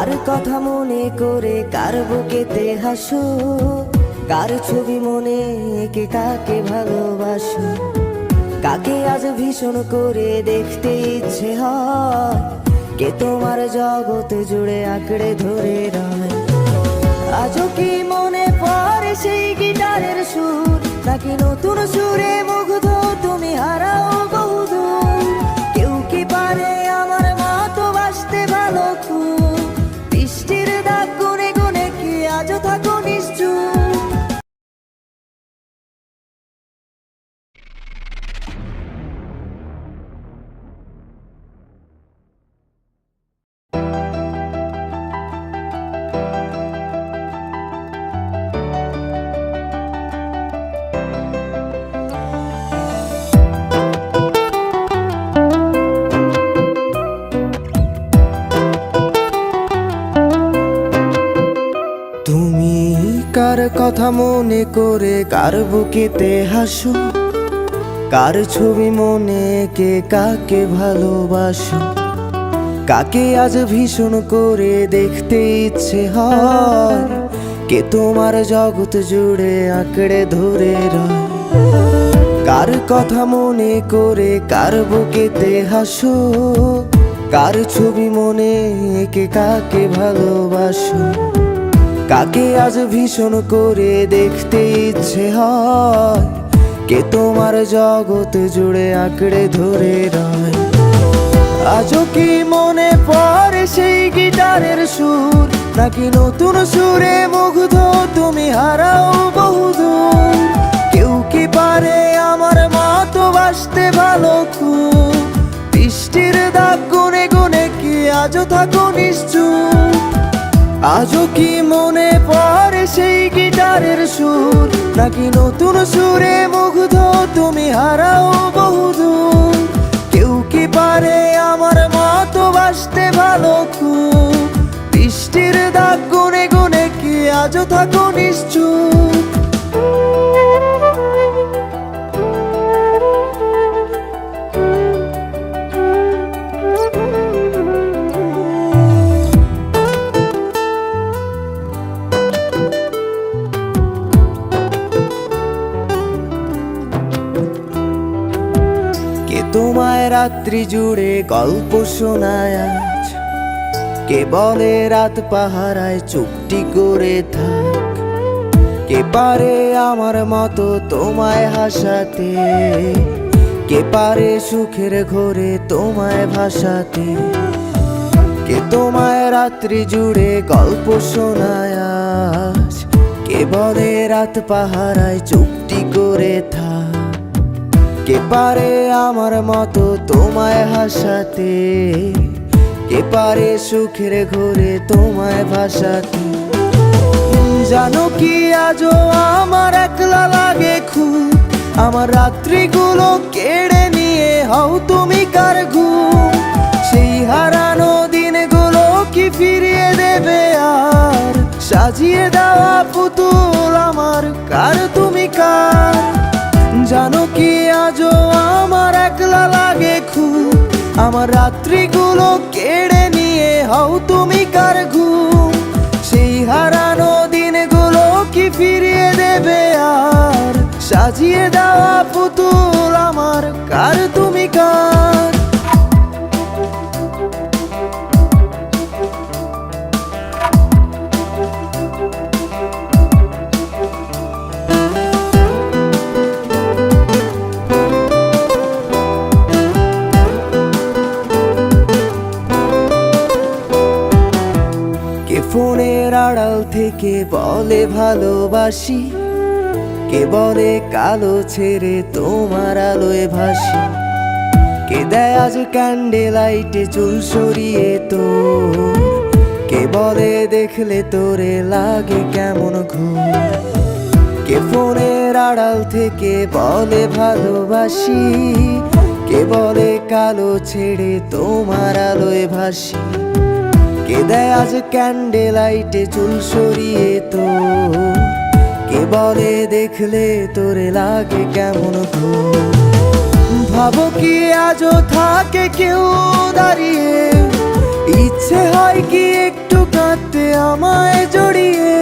কার কথা মনে করে কার বুকেতে হাসো, কার ছবি মনে এঁকে কাকে ভালোবাসো, কাকে আজ ভীষণ করে দেখতে ইচ্ছে হয়, কে তোমার জগৎ জুড়ে আঁকড়ে ধরে রয়। আজও কি মনে পড়ে সেই গিটারের সুর, নাকি নতুন সুরে মুগ্ধ তুমি হারাও বহুদূর? কেউ কি পারে আমার মতো বাসতে ভালো খুব, বৃষ্টির দাগ গুনে গুনে কি আজও থাকো নিশ্চুপ? তুমি কার কথা মনে করে কার বুকেতে হাসো, কার ছবি মনে এঁকে কাকে ভালোবাসো, কাকে আজ ভীষণ করে দেখতে ইচ্ছে হয়, কে তোমার জগৎ জুড়ে আঁকড়ে ধরে রয়। কার কথা মনে করে কার বুকেতে হাসো, কার ছবি মনে এঁকে কাকে ভালোবাসো, কাকে আজ ভীষণ করে দেখতে ইচ্ছে হয়, কে তোমার জগৎ জুড়ে আঁকড়ে ধরে রয়। আজও কি মনে পড়ে সেই গিটারের সুর, নাকি নতুন সুরে মুগ্ধ তুমি হারাও বহুদূর? কেউ কি পারে আমার মতো বাসতে ভালো খুব, বৃষ্টির দাগ গুনে গুনে কি আজও থাকো নিশ্চুপ? আজও কি মনে পড়ে সেই গিটারের সুর, নাকি নতুন সুরে মুগ্ধ তুমি হারাও বহুদূর? কেউ কি পারে আমার মতো বাসতে ভালো খুব, বৃষ্টির দাগ গুনে গুনে কি আজও থাকো নিশ্চুপ? তোমায় রাত্রি জুড়ে গল্প শোনায় আজ, কে বলে রাত পাহারায় চুপটি করে থাক, কে পারে আমার মতো তোমায় হাসাতে, কে পারে সুখের ঘোরে তোমায় ভাসাতে, কে তোমায় রাত্রি জুড়ে গল্প শোনায় আজ, কে বলে রাত পাহারায় চুপটি করে থাক, কে পারে আমার মতো তোমায় হাসাতে, কে পারে সুখের ঘোরে তোমায় ভাসাতে? জানো কি আজও আমার একলা লাগে খুব, আমার রাত্রিগুলো কেড়ে নিয়ে হও তুমি কার ঘুম? সেই হারানো দিনগুলো কি ফিরিয়ে দেবে আর, সাজিয়ে দেওয়া পুতুল আমার কার তুমি কার? জানো কি আজও আমার একলা লাগে খুব, আমার রাত্রিগুলো কেড়ে নিয়ে হও তুমি কার ঘুম? সেই হারানো দিনগুলো কি ফিরিয়ে দেবে আর, সাজিয়ে দেওয়া পুতুল আমার কার তুমি কার? ফোনের আড়াল থেকে বলে ভালোবাসি, কে বলে কালো ছেড়ে তোমার আলোয় ভাসি, কে দেয় আজ ক্যান্ডেল লাইটে চুল সরিয়ে তোর, কে বলে দেখলে তোরে লাগে কেমন ঘুম? কে ফোনের আড়াল থেকে বলে ভালোবাসি, কে বলে কালো ছেড়ে তোমার আলোয় ভাসি, কে দেয় আজ ক্যান্ডেল লাইটে চুল সরিয়ে তোর, কে বলে দেখলে তোরে লাগে কেমন ঘুম? ভাবো কি আজও থাকে কেউ দাঁড়িয়ে ইচ্ছে হয় কি একটু কাঁদতে আমায় জড়িয়ে,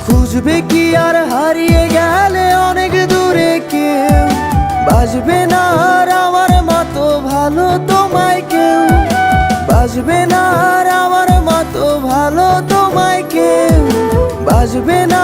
খুঁজবে কি আর হারিয়ে গেলে অনেক দূরে কেউ, বাসবে না আর আমার মতো ভালো তোমায় কেউ, বাসবে না আর আমার মতো ভালো তোমায় কেউ, বাসবে না